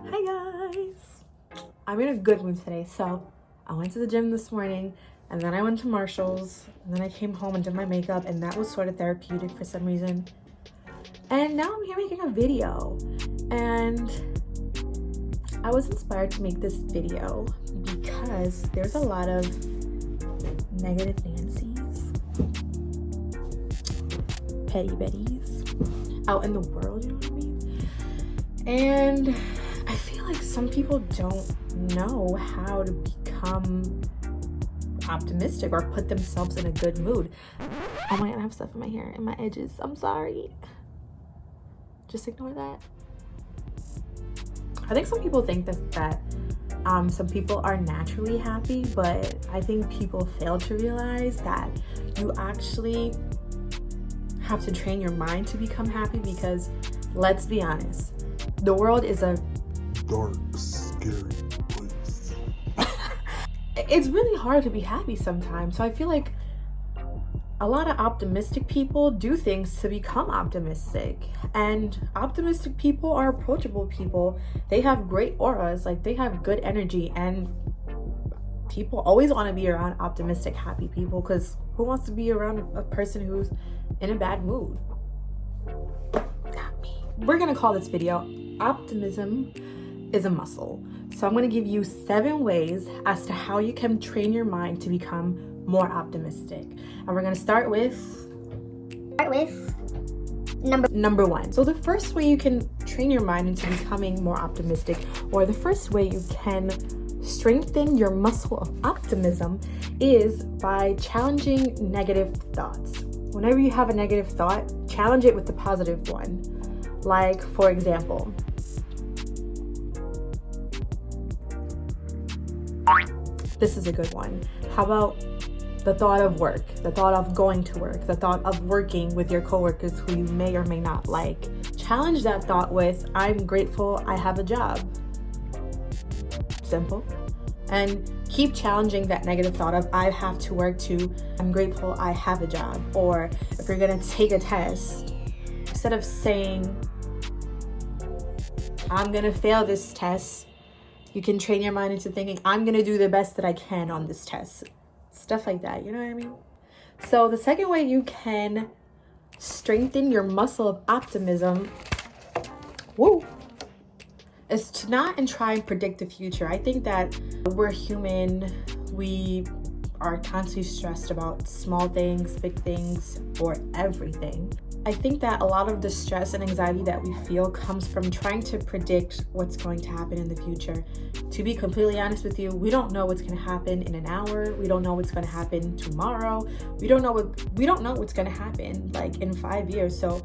Hi guys! I'm in a good mood today, so I went to the gym this morning and then I went to Marshall's and then I came home and did my makeup, and that was sort of therapeutic for some reason. And now I'm here making a video, and I was inspired to make this video because there's a lot of negative Nancy's, petty Bettys out in the world, you know what I mean? And I feel like some people don't know how to become optimistic or put themselves in a good mood. Oh my god, I have stuff in my hair and my edges. I'm sorry. Just ignore that. I think some people think that some people are naturally happy, but I think people fail to realize that you actually have to train your mind to become happy, because let's be honest, the world is a dark, scary place. It's really hard to be happy sometimes. So I feel like a lot of optimistic people do things to become optimistic, and optimistic people are approachable people. They have great auras, like they have good energy, and people always want to be around optimistic, happy people, because who wants to be around a person who's in a bad mood? Not me. We're gonna call this video Optimism Is a Muscle. So I'm gonna give you 7 ways as to how you can train your mind to become more optimistic. And we're gonna start with number 1. So the first way you can train your mind into becoming more optimistic, or the first way you can strengthen your muscle of optimism, is by challenging negative thoughts. Whenever you have a negative thought, challenge it with the positive one. Like, for example, this is a good one. How about the thought of work, the thought of going to work, the thought of working with your coworkers who you may or may not like? Challenge that thought with, I'm grateful I have a job. Simple. And keep challenging that negative thought of, I have to work, to, I'm grateful I have a job. Or if you're gonna take a test, instead of saying, I'm gonna fail this test, you can train your mind into thinking, I'm gonna do the best that I can on this test. Stuff like that, you know what I mean? So the second way you can strengthen your muscle of optimism, is to not and try and predict the future. I think that we're human. We are constantly stressed about small things, big things, or everything. I think that a lot of the stress and anxiety that we feel comes from trying to predict what's going to happen in the future. To be completely honest with you, we don't know what's going to happen in an hour. We don't know what's going to happen tomorrow. We don't know what's going to happen like in 5 years. So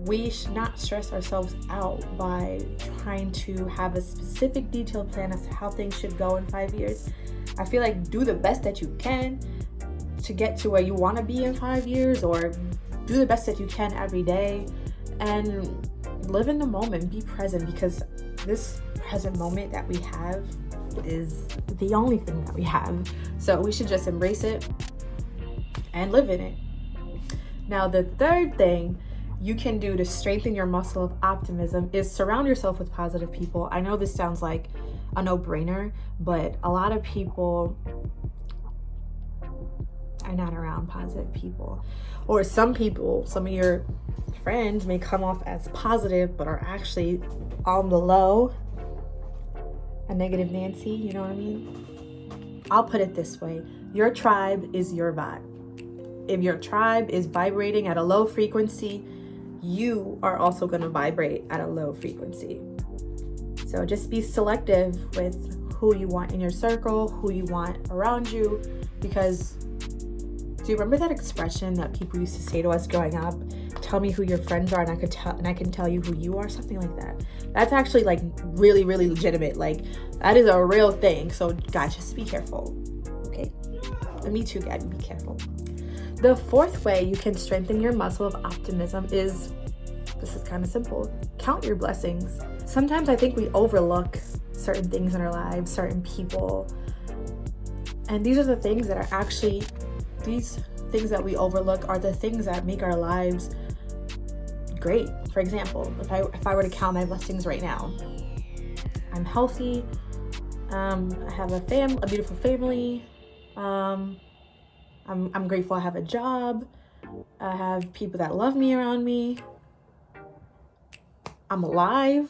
we should not stress ourselves out by trying to have a specific detailed plan as to how things should go in 5 years. I feel like do the best that you can to get to where you want to be in 5 years, or do the best that you can every day and live in the moment, be present, because this present moment that we have is the only thing that we have. So we should just embrace it and live in it. Now, the third thing you can do to strengthen your muscle of optimism is surround yourself with positive people. I know this sounds like a no-brainer, but a lot of people are not around positive people. Or some of your friends may come off as positive but are actually on the low, a negative Nancy, you know what I mean? I'll put it this way: your tribe is your vibe. If your tribe is vibrating at a low frequency, you are also going to vibrate at a low frequency. So just be selective with who you want in your circle, who you want around you, because do you remember that expression that people used to say to us growing up? Tell me who your friends are and I can tell you who you are, something like that. That's actually like really, really legitimate. Like, that is a real thing. So guys, just be careful, okay? And me too, Gabby, be careful. The fourth way you can strengthen your muscle of optimism is, this is kind of simple, count your blessings. Sometimes I think we overlook certain things in our lives, certain people, and these are the things that are actually, these things that we overlook are the things that make our lives great. For example, if I were to count my blessings right now, I'm healthy. I have a beautiful family. I'm grateful I have a job. I have people that love me around me. I'm alive.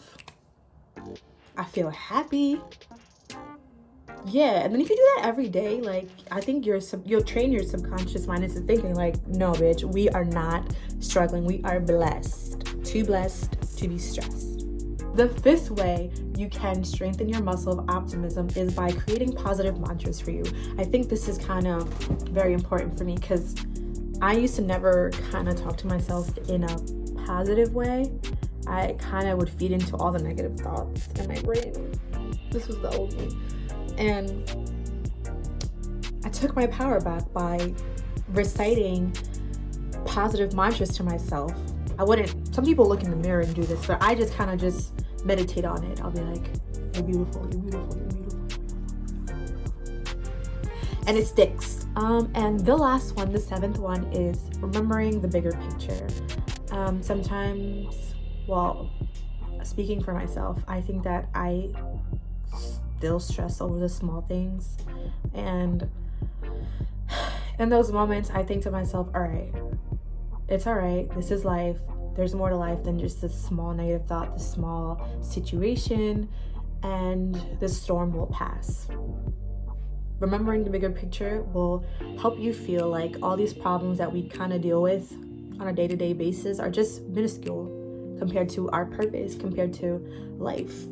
I feel happy. Yeah, and then if you do that every day, like, I think you'll train your subconscious mind into thinking like, no, bitch, we are not struggling. We are blessed to be stressed. The fifth way you can strengthen your muscle of optimism is by creating positive mantras for you. I think this is kind of very important for me because I used to never kind of talk to myself in a positive way. I kind of would feed into all the negative thoughts in my brain. This was the old me. And I took my power back by reciting positive mantras to myself. Some people look in the mirror and do this, but I just kind of just meditate on it. I'll be like, you're beautiful, you're beautiful, you're beautiful. And it sticks. And the last one, the seventh one, is remembering the bigger picture. Sometimes, well, speaking for myself, I think that I still stress over the small things. And in those moments, I think to myself, all right, it's all right. This is life. There's more to life than just this small negative thought, this small situation, and this storm will pass. Remembering the bigger picture will help you feel like all these problems that we kind of deal with on a day-to-day basis are just minuscule compared to our purpose, compared to life.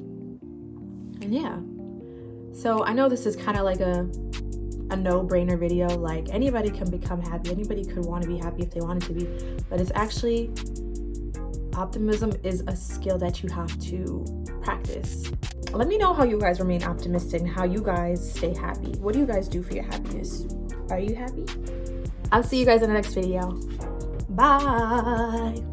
And yeah. So I know this is kind of like a no-brainer video. Like, anybody can become happy. Anybody could want to be happy if they wanted to be. But it's actually, optimism is a skill that you have to practice. Let me know how you guys remain optimistic and how you guys stay happy. What do you guys do for your happiness? Are you happy? I'll see you guys in the next video. Bye.